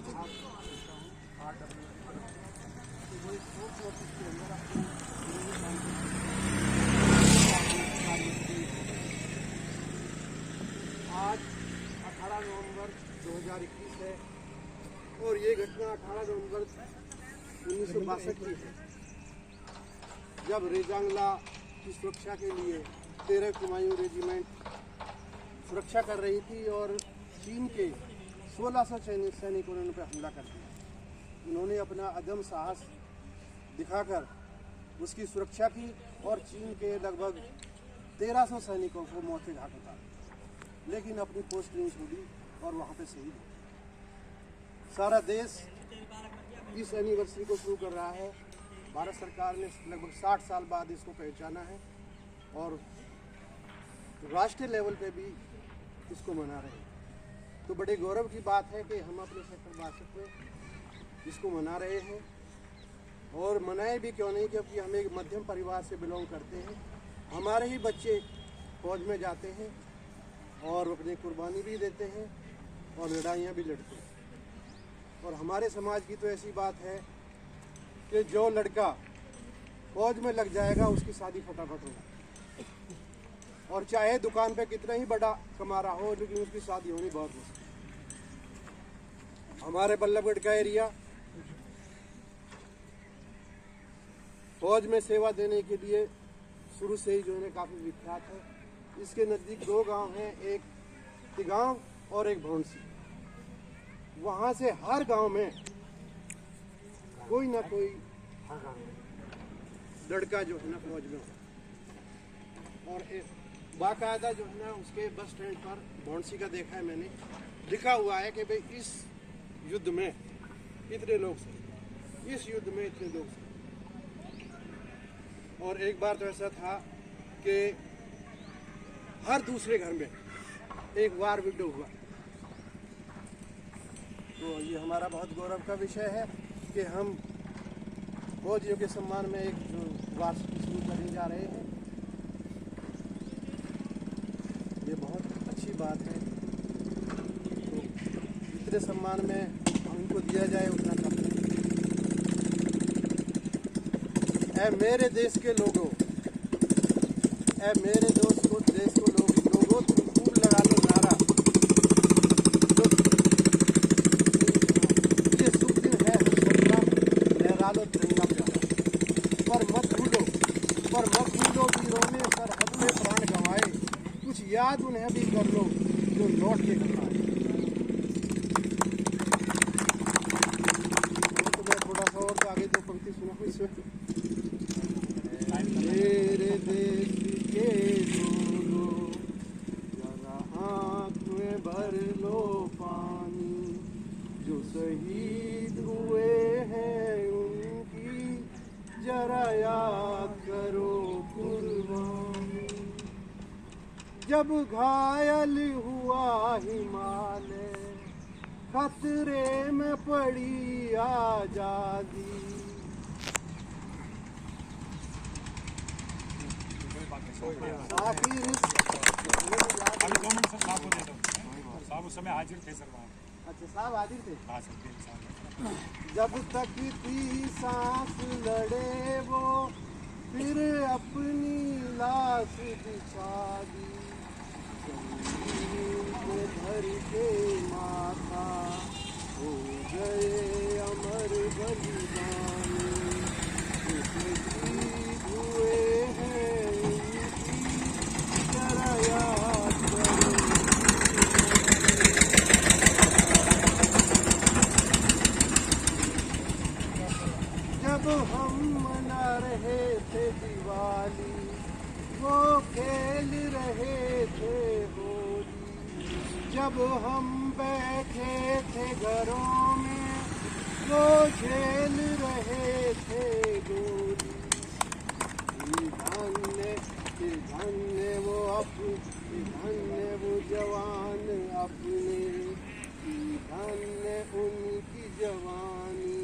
आज 18 नवंबर 2021 है और ये घटना 18 नवंबर 1962 की है, जब रेजांगला की सुरक्षा के लिए 13 कुमायूं रेजिमेंट सुरक्षा कर रही थी और चीन के 1600 सैनिकों ने उन पर हमला कर दिया। उन्होंने अपना अदम साहस दिखाकर उसकी सुरक्षा की और चीन के लगभग 1300 सैनिकों को मौत के घाट उतारा, लेकिन अपनी पोस्ट नहीं छोड़ी और वहाँ पे शहीद हो। सारा देश इस एनिवर्सरी को शुरू कर रहा है। भारत सरकार ने लगभग 60 साल बाद इसको पहचाना है और राष्ट्रीय लेवल पे भी इसको मना रहे हैं। तो बड़े गौरव की बात है कि हम अपने सेक्टर 62 में इसको मना रहे हैं और मनाए भी क्यों नहीं, क्योंकि हम एक मध्यम परिवार से बिलोंग करते हैं। हमारे ही बच्चे फौज में जाते हैं और अपनी कुर्बानी भी देते हैं और लड़ाइयाँ भी लड़ते हैं। और हमारे समाज की तो ऐसी बात है कि जो लड़का फौज में लग जाएगा उसकी शादी फटाफट होगी, और चाहे दुकान पे कितना ही बड़ा कमा रहा हो लेकिन उसकी शादी होनी बहुत मुश्किल। हमारे बल्लभगढ़ का एरिया फौज में सेवा देने के लिए शुरू से ही जो है काफ़ी विख्यात है। इसके नज़दीक 2 गांव हैं, एक तिगांव और एक भौंसी। वहाँ से हर गांव में कोई ना कोई लड़का जो है ना फौज में हो। और बाकायदा जो है ना उसके बस स्टैंड पर भौंसी का देखा है मैंने, लिखा हुआ है कि भाई इस युद्ध में इतने लोग थे, इस युद्ध में इतने लोग थे। और एक बार तो ऐसा था कि हर दूसरे घर में एक वार विडो हुआ। तो ये हमारा बहुत गौरव का विषय है कि हम फौजियों के सम्मान में एक जो वार्षिकी शुरू करने जा रहे हैं। ये बहुत अच्छी बात है। तो जितने सम्मान में हमको दिया जाए उतना करते हैं। ऐ मेरे देश के लोगों, ऐ मेरे दोस्त को देश को लोगों तुम फूल लगा लो नारा, ये शुभ दिन है हर्षोल्ला, लहरा लो तिरंगा प्यारा। पर मत भूलो वीरों ने सरहद में प्राण गंवाए, कुछ याद उन्हें भी कर लो जो लौट के घर आए। तो मैं थोड़ा सा और आगे तो पंक्ति सुना इसमें। मेरे देश के लोगों जरा आँख में भर लो पानी, जो शहीद हुए हैं उनकी जरा याद करो कुर्बानी। जब घायल हुआ हिमालय, खतरे में पड़ी आजादी, साहब उस समय हाजिर थे सर वहाँ। अच्छा साहब हाजिर थे। हाँ सर। जब तक थी सांस लड़े वो फिर अपनी लाश बिछा दी, धर के माथा हो गए अमर बलिदानी, हुए हैं उनकी जरा याद करो। जब हम मना रहे थे दिवाली, वो खेल रहे थे होली, जब हम बैठे थे घरों में वो झेल रहे थे गोली। धन्य वो जवान अपने, धन्य उनकी जवानी,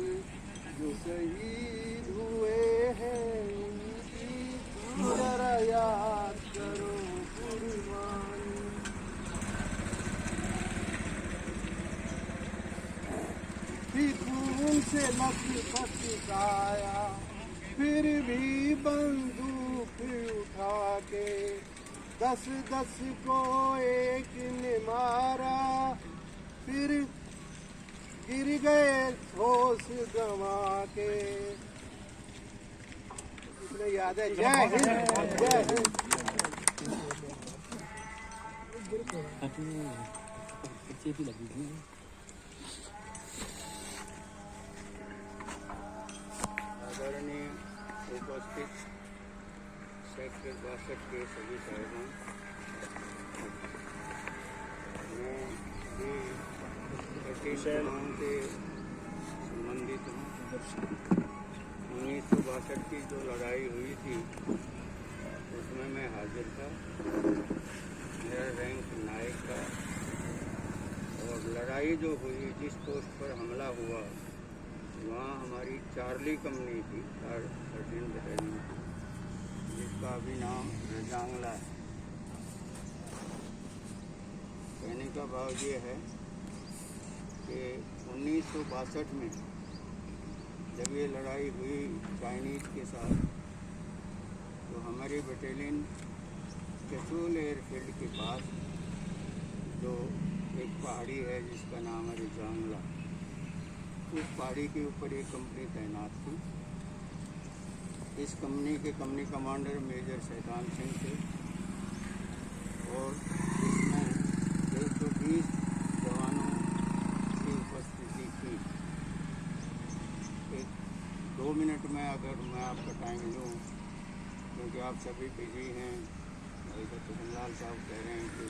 जो शहीद हुए हैं उनकी जरा याद करो कुर्बानी। भी खून से लथपथ आया, फिर भी बंदूक उठा के 10-10 को एक ने मारा, फिर गिर गए होश गंवा के। इतना याद है। जय हिंद, जय हिंद। आदरणीय उपस्थित सेक्टर 62 के सभी साहिबान, मैं भी ब्रिटिश सेनाओं से संबंधित हूँ। 1962 की जो लड़ाई हुई थी उसमें मैं हाजिर था। मेरा रैंक नायक था और लड़ाई जो हुई, जिस पोस्ट पर हमला हुआ वहाँ हमारी चार्ली कंपनी थी, 13 बटालियन की, जिसका अभी नाम रजांगला है। कहने का भाव ये है कि 1962 में जब ये लड़ाई हुई चाइनीज़ के साथ, तो हमारी बटालियन चसूल एयरफील्ड के पास जो एक पहाड़ी है जिसका नाम है रजांगला, उस पहाड़ी के ऊपर एक कंपनी तैनात थी। इस कंपनी के company commander major Shaitan Singh थे और इसमें 120 जवानों की उपस्थिति थी। 2 मिनट में अगर मैं आपका टाइम लूँ, क्योंकि आप सभी बिजी हैं, डॉक्टर लाल साहब कह रहे हैं कि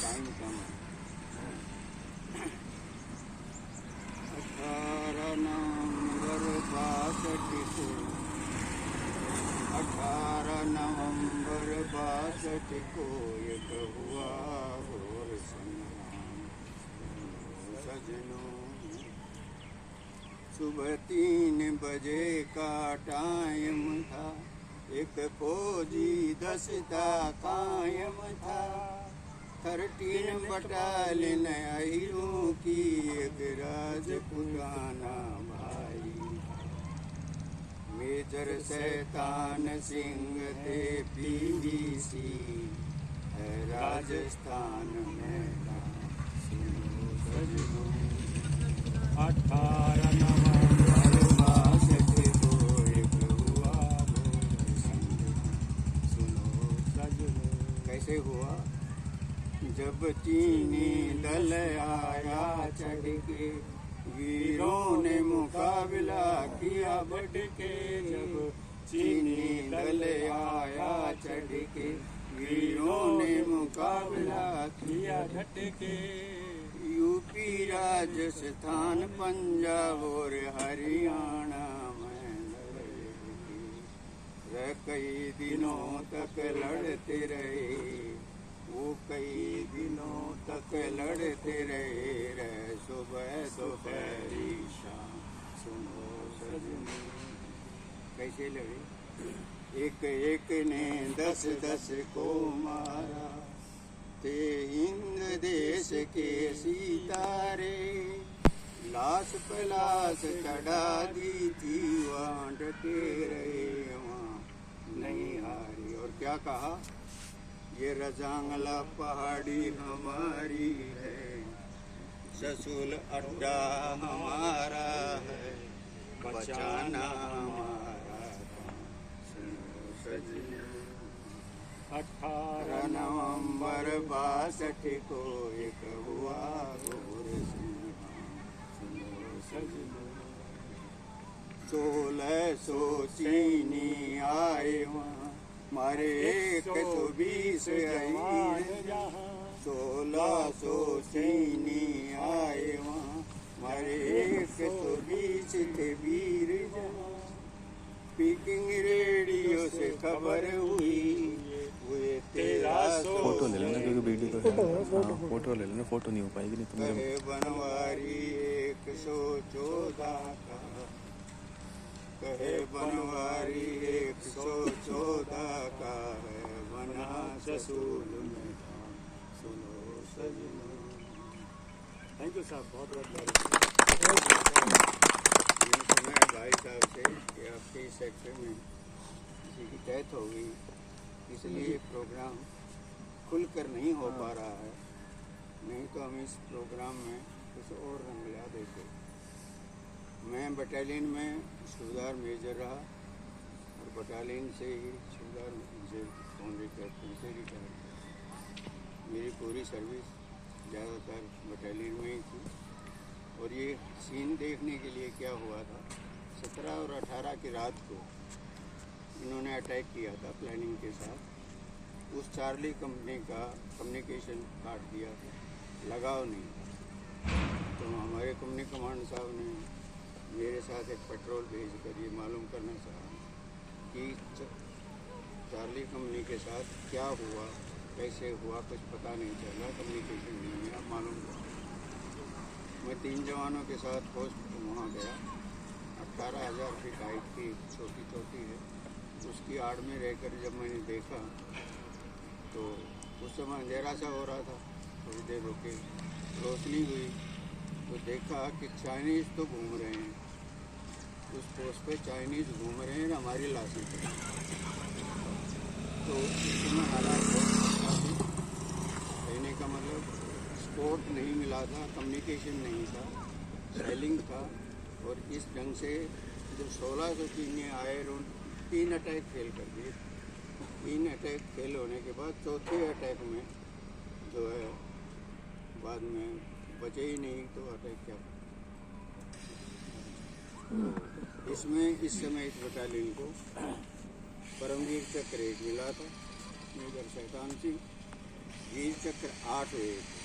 टाइम कम है। 18 नवंबर 62 को 18 नवंबर 62 को एक हुआ घोर संग्राम सजनों। सुबह 3 बजे का टाइम था, एक फौजी दस्ता कायम था। 13 बटालियन अहिरों की एक राजपुताना भाई। मेजर शैतान सिंह थे पीवीसी है राजस्थान में। 18 नवंबर 62 को एक हुआ घोर संग्राम, सुनो सजनो। कैसे हुआ? जब चीनी दल आया चढ़ के, वीरों ने मुकाबला किया बढ़ के। जब चीनी दल आया चढ़ के, वीरों ने मुकाबला किया डट के। यूपी, राजस्थान, पंजाब और हरियाणा में कई दिनों तक लड़ते रहे। वो कई दिनों तक लड़ते रहे, सुबह दोपहरी शाम, सुनो सजनी। कैसे लड़े? एक एक ने 10-10 को मारा, ते हिंद देश के सितारे। लाश पे लाश चढ़ा दी थी, वहाँ डटे रहे, वहाँ नहीं हारी। और क्या कहा? ये रजांगला पहाड़ी हमारी है, ससूल अड्डा हमारा है, बचाना हमारा काम, सुनो सजनी। 18 नवंबर 62 को एक हुआ घोर संग्राम, सुनो सजनी। 1600 चीनी आए वहाँ, मारे 120 अहीर। 1600 चीनी आए वहाँ, मारे 120 थे वीर जवान। स्पीकिंग रेडियो से खबर हुई, हुए 1300 फोटो ले लेना, क्योंकि वीडियो तो है। फोटो ले लेना, फोटो नहीं हो पाएगी नहीं तुम्हें। कहे बनवारी 114 का, कहे बनवारी 114 का है, बना ससूल में, सुनो सजनो। थैंक यू साहब, बहुत बहुत मैंने सुना है भाई साहब से कि आपके इस सेक्टर में किसी की डेथ हो गई, इसलिए ये प्रोग्राम खुलकर नहीं हो पा रहा है, नहीं तो हम इस प्रोग्राम में कुछ और रंग ला देते। मैं बटालियन में सूबेदार मेजर रहा और बटालियन से ही सूबेदार मेजर ऑनरी कैप्टन से रिटायर किया। मेरी पूरी सर्विस ज़्यादातर बटालियन में ही थी। और ये सीन देखने के लिए क्या हुआ था, 17 और 18 की रात को इन्होंने अटैक किया था प्लानिंग के साथ। उस चार्ली कंपनी का कम्युनिकेशन काट दिया था, लगाव नहीं। तो हमारे कंपनी कमांडर साहब ने मेरे साथ एक पेट्रोल भेजकर ये मालूम करना चाहा कि चार्ली कंपनी के साथ क्या हुआ, कैसे हुआ, कुछ पता नहीं चला, कम्युनिकेशन नहीं है, आप मालूम करो। मैं 3 जवानों के साथ पोस्ट वहाँ गया। 18,000 फीट हाइट की छोटी चोटी है, उसकी आड़ में रहकर जब मैंने देखा तो उस समय अंधेरा सा हो रहा था। थोड़ी देर रुके, रोशनी हुई तो देखा कि चाइनीज़ तो घूम रहे हैं, उस पोस्ट पे चाइनीज़ घूम रहे हैं, हमारी लाशें पे। तो इसमें हालात बहुत कहने का मतलब स्पोर्ट नहीं मिला था, कम्युनिकेशन नहीं था, सेलिंग था। और इस ढंग से जब 1603 आए, 3 अटैक फेल कर दिए। 3 अटैक फेल होने के बाद चौथे अटैक में जो है बाद में बचे ही नहीं, तो अटैक क्या। तो इसमें इस समय इस बटालियन को परमवीर चक्र 1 मिला था, मेजर शैतान सिंह, वीर चक्र 8 हुए थे,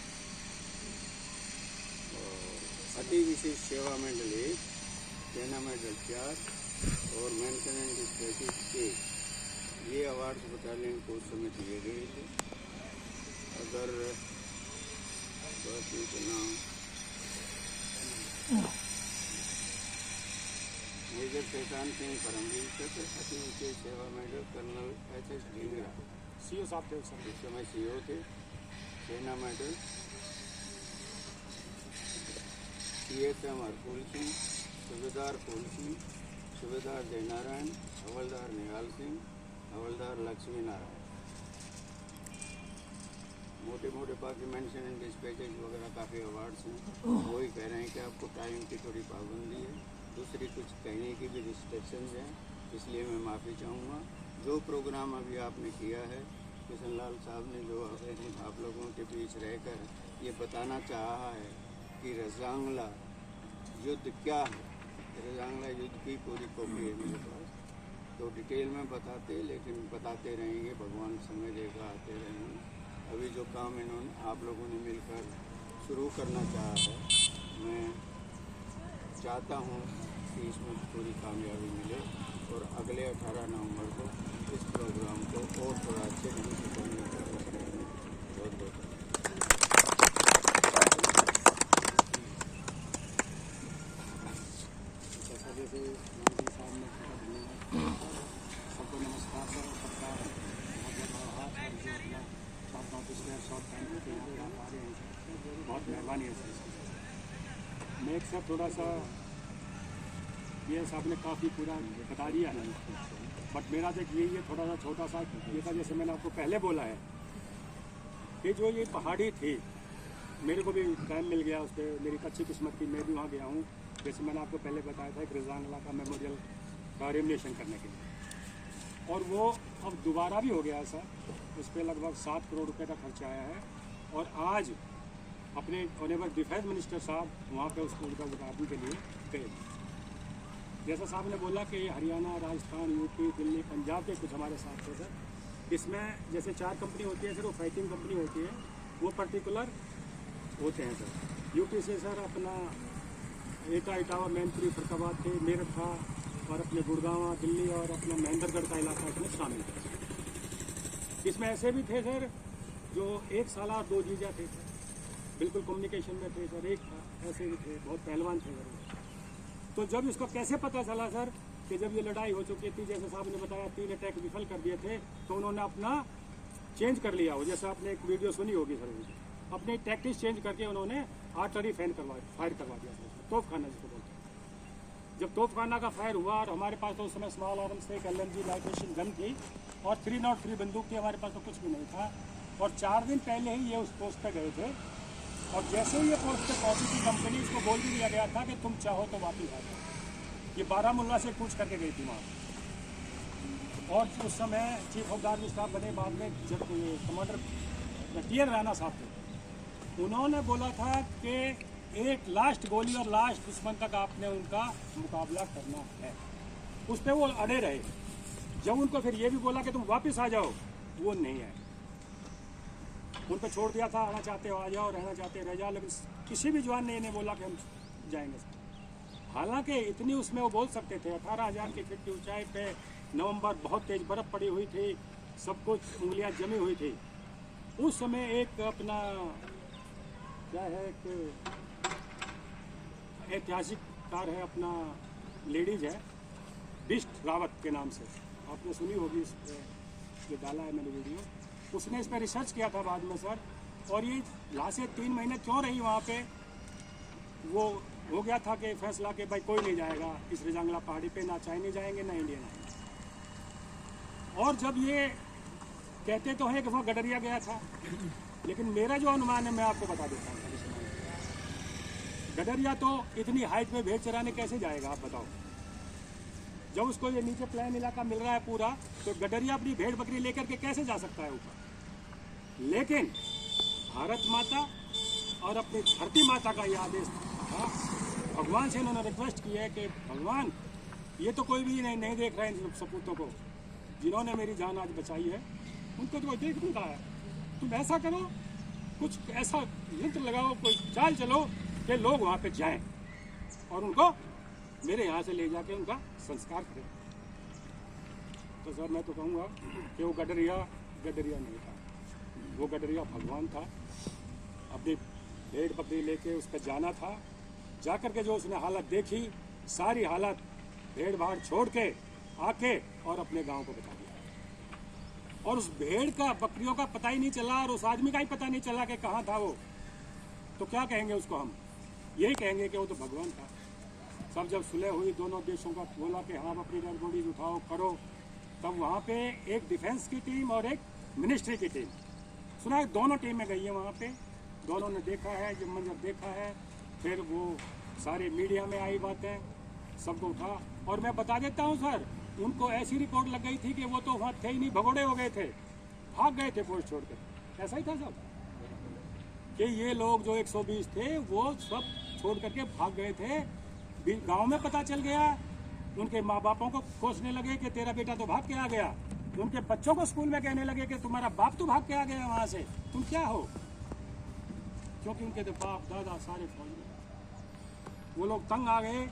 और अति विशेष सेवा मेडल 1, सेना मेडल 4 और मेंटेनेंस स्पेशलिस्ट 1। ये अवार्ड्स बटालियन को उस समय दिए गए थे। अगर बाकी का नाम मेजर शैतान सिंह परमवीर चक्र, Ati Vishisht Seva medal colonel HS Dhingra, CO साहब थे उस इस समय CO थे। सेना मेडल CHM हरफूल सिंह, सूबेदार फूल सिंह, सूबेदार जयनारायण, हवलदार निहाल सिंह, हवलदार लक्ष्मी नारायण। मोटे मोटे बाकी मेंशन एंड डिस्पैचेज वगैरह काफ़ी अवार्ड्स हैं। वही कह रहे हैं कि आपको टाइम की थोड़ी पाबंदी है, दूसरी कुछ कहने की भी रिस्ट्रिक्शंस हैं, इसलिए मैं माफ़ी चाहूँगा। जो प्रोग्राम अभी आपने किया है, किशन लाल साहब ने जो आप लोगों के बीच रहकर ये बताना चाहा है कि रजांगला युद्ध क्या है। रजांगला युद्ध की पूरी कॉपी है मेरे पास, तो डिटेल में बताते, लेकिन बताते रहेंगे, भगवान समय देगा, आते रहेंगे। अभी जो काम इन्होंने आप लोगों ने मिलकर शुरू करना चाहा है, मैं चाहता हूँ कि इसमें पूरी कामयाबी मिले और अगले 18 नवंबर को इस प्रोग्राम को और थोड़ा अच्छे ढंग से करने का कोशिश करेंगे। बहुत बहुत जैसा जैसे मोदी साहब ने धन्यवाद। सबको नमस्कार सर, सबका बहुत बहुत आभार। और जो अपना शॉर्ट नोटिस में शॉर्ट टाइम के यहाँ आप आ रहे हैं सर, बहुत मेहरबानी है सर इसकी। मैं एक सर थोड़ा सा, ये साहब ने काफ़ी पूरा बता दिया है, बट मेरा तो यही है थोड़ा सा छोटा सा ये था, जैसे मैंने आपको पहले बोला है कि जो ये पहाड़ी थी, मेरे को भी टाइम मिल गया उस पर, मेरी अच्छी किस्मत थी, मैं भी वहाँ गया हूँ। जैसे मैंने आपको पहले बताया था, एक रजांगला का मेमोरियल का रेमिनेशन करने के लिए, और वो अब दोबारा भी हो गया सर। उस पर लगभग 7 करोड़ रुपए का खर्चा आया है, और आज अपने ऑनरेबल डिफेंस मिनिस्टर साहब वहाँ पे उसको उनका उद्घाटन के लिए गए। जैसा साहब ने बोला कि हरियाणा, राजस्थान, यूपी, दिल्ली, पंजाब के कुछ हमारे साथ थे सर। इसमें जैसे 4 कंपनी होती है सर, वो फाइटिंग कंपनी होती है, वो पर्टिकुलर होते हैं सर। यूपी से सर अपना एटा, इटावा, मैनपुरी, फरक्काबाद थे, मेरठ था, और अपने गुड़गांव, दिल्ली और अपना महेंद्रगढ़ का इलाका इसमें शामिल था। इसमें ऐसे भी थे सर जो 1 साल 2 जीजा थे सर, बिल्कुल कम्युनिकेशन में थे सर। एक ऐसे भी थे, बहुत पहलवान थे सर। तो जब इसको कैसे पता चला सर कि जब ये लड़ाई हो चुकी थी, जैसे साहब ने बताया 3 अटैक विफल कर दिए थे, तो उन्होंने अपना चेंज कर लिया हो। जैसे आपने एक वीडियो सुनी होगी सर, अपने टैक्टिक्स चेंज करके उन्होंने आर्टरी फायर करवा दिया था, तोपखाना जिसको बोलते हैं। जब तोपखाना का फायर हुआ और हमारे पास तो उस समय स्मॉल आर्म्स से एक LMG लाइट मशीन गन थी और 303 बंदूक थी, हमारे पास तो कुछ भी नहीं था। और 4 दिन पहले ही ये उस पोस्ट पर गए थे और जैसे ही ये पोस्ट पे पहुंची थी कंपनी, इसको बोल भी दिया गया था कि तुम चाहो तो वापस आ जाओ। ये बारामूला से कूच करके गई थी वहाँ। और उस समय chief of the army staff बने बाद में, जब ये कमांडर TN राणा साहब थे, उन्होंने बोला था कि एक लास्ट गोली और लास्ट दुश्मन तक आपने उनका मुकाबला करना है। उस पर वो अड़े रहे। जब उनको फिर ये भी बोला कि तुम वापस आ जाओ, वो नहीं आए। उन पर छोड़ दिया था, आना चाहते हो आ जाओ, रहना चाहते रह जाओ, लेकिन किसी भी जवान ने इन्हें बोला कि हम जाएंगे। हालांकि इतनी उसमें वो बोल सकते थे। 18,000 की फीट की ऊंचाई पे नवंबर, बहुत तेज बर्फ पड़ी हुई थी, सब कुछ उंगलियां जमी हुई थी। उस समय एक अपना क्या है, एक ऐतिहासिक कार है, अपना लेडीज है, बिस्ट रावत के नाम से, आपने सुनी होगी, इस पे जो डाला है मैंने वीडियो, उसने इस पर रिसर्च किया था बाद में सर। और ये लाशें 3 महीने क्यों रही वहाँ पे, वो हो गया था कि फैसला कि भाई कोई नहीं जाएगा इस रेजांगला पहाड़ी पे, ना चाइनीज जाएंगे ना इंडियन आएंगे। और जब ये कहते तो हैं कि वहाँ गडरिया गया था, लेकिन मेरा जो अनुमान है मैं आपको बता देता हूँ। गडरिया तो इतनी हाइट में भेड़ चराने कैसे जाएगा आप बताओ। जब उसको ये नीचे प्लेन इलाका मिल रहा है पूरा, तो गडरिया अपनी भेड़ बकरी लेकर के कैसे जा सकता है ऊपर। लेकिन भारत माता और अपनी धरती माता का ये आदेश था, भगवान से इन्होंने रिक्वेस्ट की है कि भगवान, ये तो कोई भी नहीं देख रहे हैं इन सपूतों को, जिन्होंने मेरी जान आज बचाई है, उनको तो देख नहीं रहा है। तुम ऐसा करो, कुछ ऐसा यंत्र लगाओ, कोई चाल चलो कि लोग वहाँ पे जाएं और उनको मेरे यहाँ से ले जाके उनका संस्कार करें। तो सर मैं तो कहूँगा कि वो गडरिया नहीं था, वो गडरिया भगवान था। अपनी भेड़ बकरी लेके उस पर जाना था, जाकर के जो उसने हालत देखी, सारी हालत भेड़ भाड़ छोड़ के आके और अपने गांव को बता दिया। और उस भेड़ का, बकरियों का पता ही नहीं चला और उस आदमी का ही पता नहीं चला कि कहाँ था वो। तो क्या कहेंगे उसको हम? यही कहेंगे कि वो तो भगवान था। सब जब सुलह हुई, दोनों देशों का बोला कि हाँ अपनी डेड बॉडीज उठाओ करो, तब वहाँ पे एक डिफेंस की टीम और एक मिनिस्ट्री की टीम, सुना है दोनों टीमें गई है वहाँ पे। दोनों ने देखा है, जब मंजर देखा है, फिर वो सारे मीडिया में आई बातें, सबको उठा। और मैं बता देता हूँ सर, उनको ऐसी रिपोर्ट लग गई थी कि वो तो वहाँ थे ही नहीं, भगोड़े हो गए थे, भाग गए थे पोस्ट छोड़ कर। ऐसा ही था सब कि ये लोग जो 120 थे वो सब छोड़ करके भाग गए थे। गांव में पता चल गया, उनके माँ बापों को कोसने लगे कि तेरा बेटा तो भाग के आ गया। उनके बच्चों को स्कूल में कहने लगे कि तुम्हारा बाप तो भाग के आ गया वहाँ से, तुम क्या हो। क्योंकि उनके तो बाप दादा सारे फौज में। वो लोग तंग आ गए।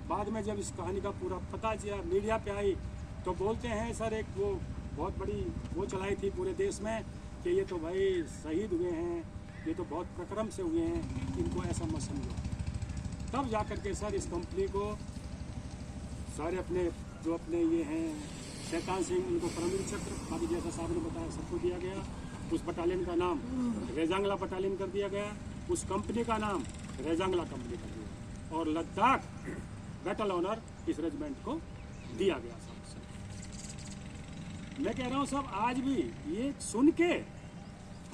बाद में जब इस कहानी का पूरा पता चला, मीडिया पे आई, तो बोलते हैं सर एक वो बहुत बड़ी वो चलाई थी पूरे देश में कि ये तो भाई शहीद हुए हैं, ये तो बहुत प्रक्रम से हुए हैं, इनको ऐसा मत समझो। तब जाकर के सर इस कंपनी को सारे अपने जो अपने ये हैं शैतान सिंह, उनको परमवीर चक्र अभी जैसा साहब ने बताया सबको दिया गया। उस बटालियन का नाम रेजांगला बटालियन कर दिया गया, उस कंपनी का नाम रेजांगला कंपनी कर दिया, और लद्दाख बैटल ऑनर इस रेजिमेंट को दिया गया। सब मैं कह रहा हूँ सब आज भी ये सुन के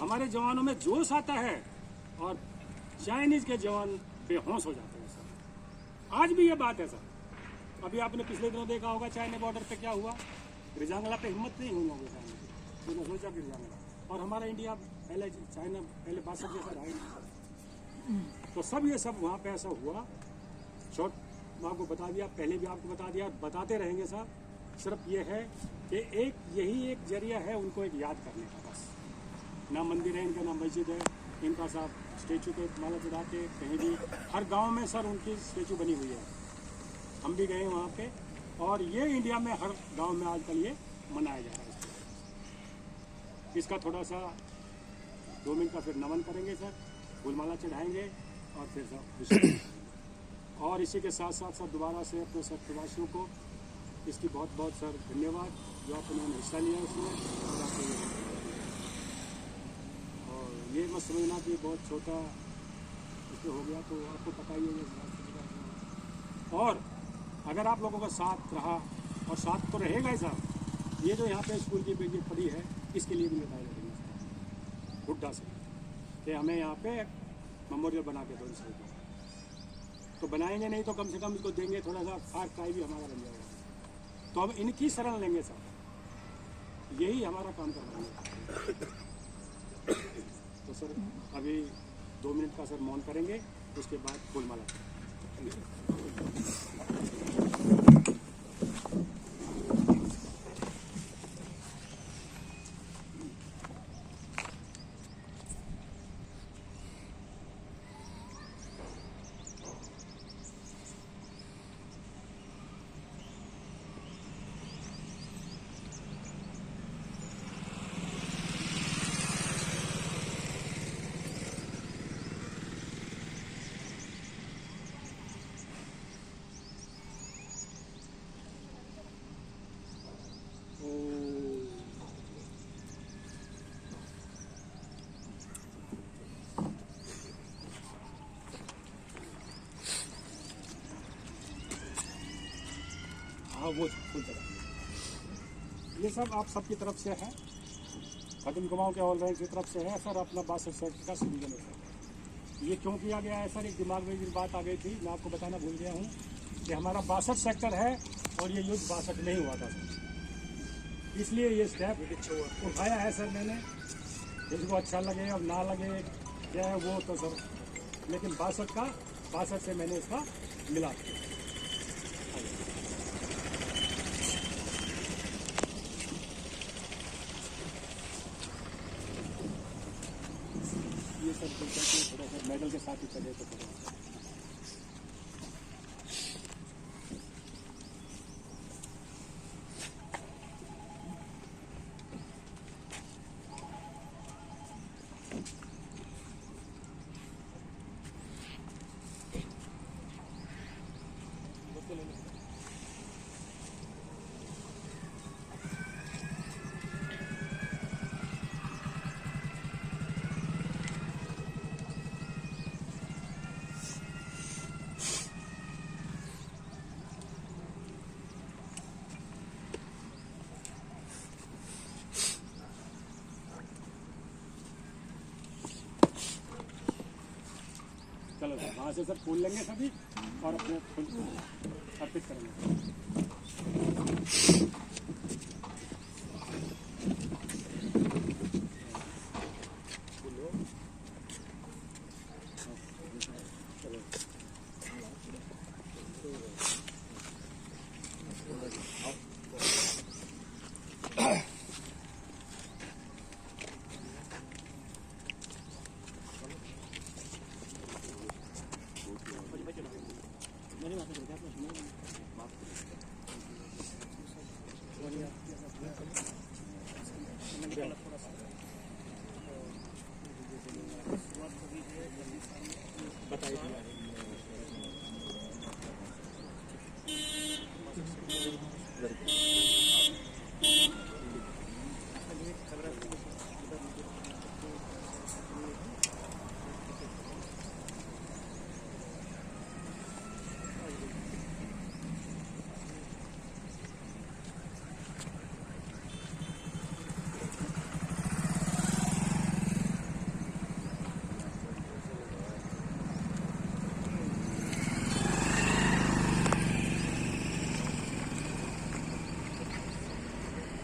हमारे जवानों में जोश आता है और चाइनीज के जवान बेहोश हो जाते हैं सर। आज भी ये बात है सर। अभी आपने पिछले दिनों देखा होगा चाइना बॉर्डर पे क्या हुआ, रेजांगला पे हिम्मत नहीं हुई लोगों की, उन्होंने सोचा कि रेजांगला, और हमारा इंडिया पहले चाइना पहले 62 जैसा रहा ही नहीं। तो सब ये सब वहाँ पे ऐसा हुआ। शॉर्ट मैं आपको बता दिया, पहले भी आपको बता दिया, बताते रहेंगे साहब। सिर्फ ये है कि एक यही एक जरिया है उनको एक याद करने का, बस। ना मंदिर है इनका, ना मस्जिद है इनका साहब, स्टेचू पे माला चढ़ाते कहीं भी, हर गांव में सर उनकी स्टेचू बनी हुई है। हम भी गए वहाँ पे, और ये इंडिया में हर गांव में आजकल ये मनाया जा रहा है। इसका थोड़ा सा 2 मिनट का फिर नमन करेंगे सर, फूलमाला चढ़ाएंगे और फिर सब और इसी के साथ साथ सर दोबारा से अपने सब प्रवासियों को इसकी बहुत बहुत सर धन्यवाद जो आप उन्होंने हिस्सा लिया उसमें। और ये ये मत समझना कि बहुत छोटा इसमें हो गया, तो आपको पता ही है। और अगर आप लोगों का साथ रहा, और साथ तो रहेगा ही साथ, ये जो यहाँ पे स्कूल की बिल्डिंग पड़ी है, इसके लिए भी निकाय लगेंगे हुड्डा से कि हमें यहाँ पे मेमोरियल बना के दो इस साइड में। तो बनाएंगे नहीं तो कम से कम इसको देंगे थोड़ा सा, फार्क टाइप भी हमारा बन जाएगा। तो हम इनकी शरण लेंगे सर, यही हमारा काम करवाएंगे। तो सर अभी 2 मिनट का सर मौन करेंगे, उसके बाद फूलमाला। हाँ वो फूल चला, ये सब आप सबकी तरफ से है, खत्म कुमाऊँ के ऑल रैंक की तरफ से है सर। अपना 62 सेक्टर का सिटीजन है सर। ये क्यों किया गया है सर, एक दिमाग में एक बात आ गई थी, मैं आपको बताना भूल गया हूँ कि हमारा 62 सेक्टर है और ये युद्ध 62 में ही हुआ था सर, इसलिए ये स्टेप उठाया है सर मैंने। जिसको अच्छा लगे और ना लगे क्या है वो तो सर, लेकिन 62 से मैंने इसका मिला। ये सब थोड़ा सा मेडल के साथ ही चले तो थोड़ा चलो सर, वहाँ से सर फूल लेंगे सभी और अपने फूल अर्पित करेंगे।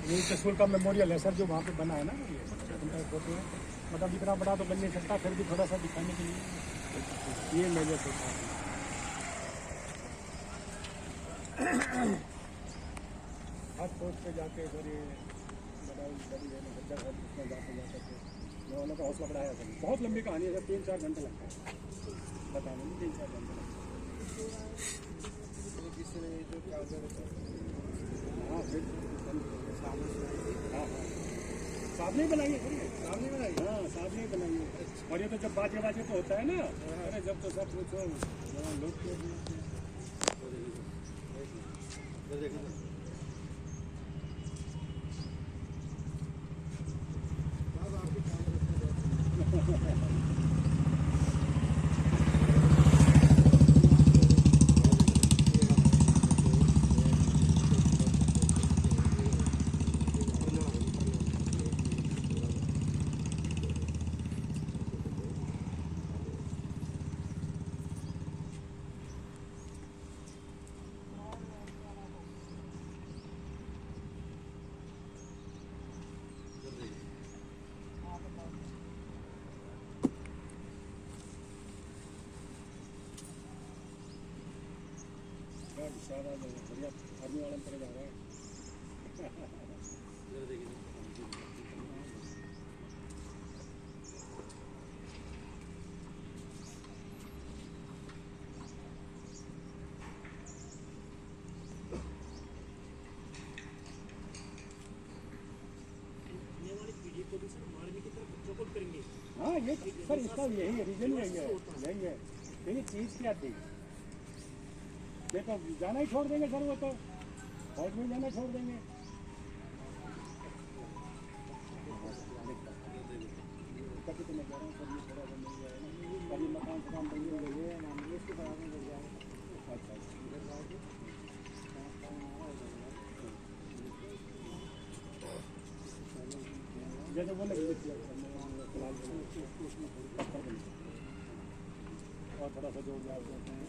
ये स्कूल का मेमोरियल है सर, जो वहाँ पे बना है ना, ये उनका फोटो है। मतलब इतना बड़ा तो बन नहीं सकता, फिर भी थोड़ा सा दिखाने के लिए ये मेजर सोचा है। हर पोस्ट पे जाके सर ये बड़ी है बच्चा सर उसमें जाके जा करके उन्होंने का हौसला बढ़ाया सर। बहुत लंबी कहानी है सर, 3-4 घंटे लगता है बताने में, 3-4 घंटे लगता है। किसी ने जो हाँ फिर साहब नहीं बनाएंगे सर, साहब नहीं बनाएंगे। हाँ साहब नहीं बनाएंगे। और ये तो जब बाजे तो होता है ना, अरे जब तो सब पूछो लोग आपके सारा बढ़िया आर्मी वाला तरह जा रहा है। हाँ ये सर इसका यही रीजन यही है लेकिन चीज़ क्या थी ये तो जाना ही छोड़ देंगे सर वो तो फौज में जाना छोड़ देंगे। तभी तो मैं कह रहा हूँ सर ये थोड़ा सा मिल जाएगा कभी मकान से काम बन गए ना इसके बराबर मिल जाएगा। अच्छा जैसे बोले और थोड़ा सा जोड़ जाते हैं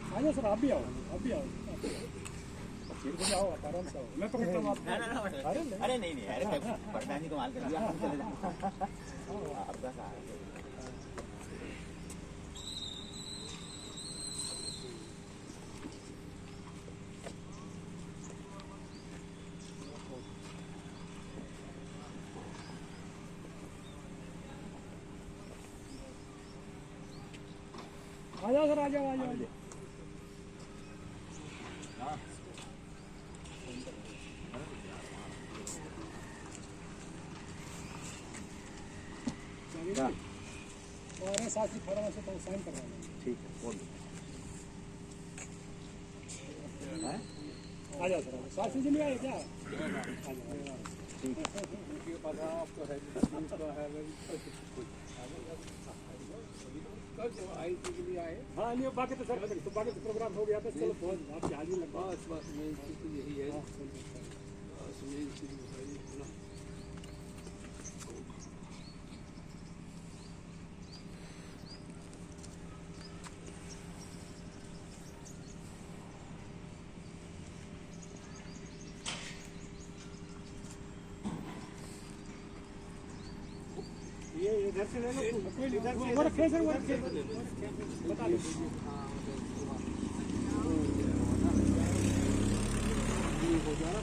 आ जाओ सर आप भी आओ आओ आराम से आओ मैं पकड़ता हूँ अरे नहीं अरे प्रधानी को माल कर दिया चले जाओ आपका आ जाओ सर आ जाओ और साथ ही खड़ा से तो साइन करवाना। ठीक है बोल आ जाओ सर साथ जी नहीं आए क्या हाँ नहीं बाकी तो सर तो बाकी तो प्रोग्राम हो गया था चलो बहुत आपकी हाजिरी लगा बस मेन चीज़ यही है बस मेन चीज़ बताइए ये इधर से ले लो कोई इधर से वो रखे सर वो रखे बता दो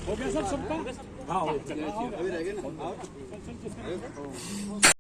हो गया सब सबका हाँ हो गया अभी रह गए ना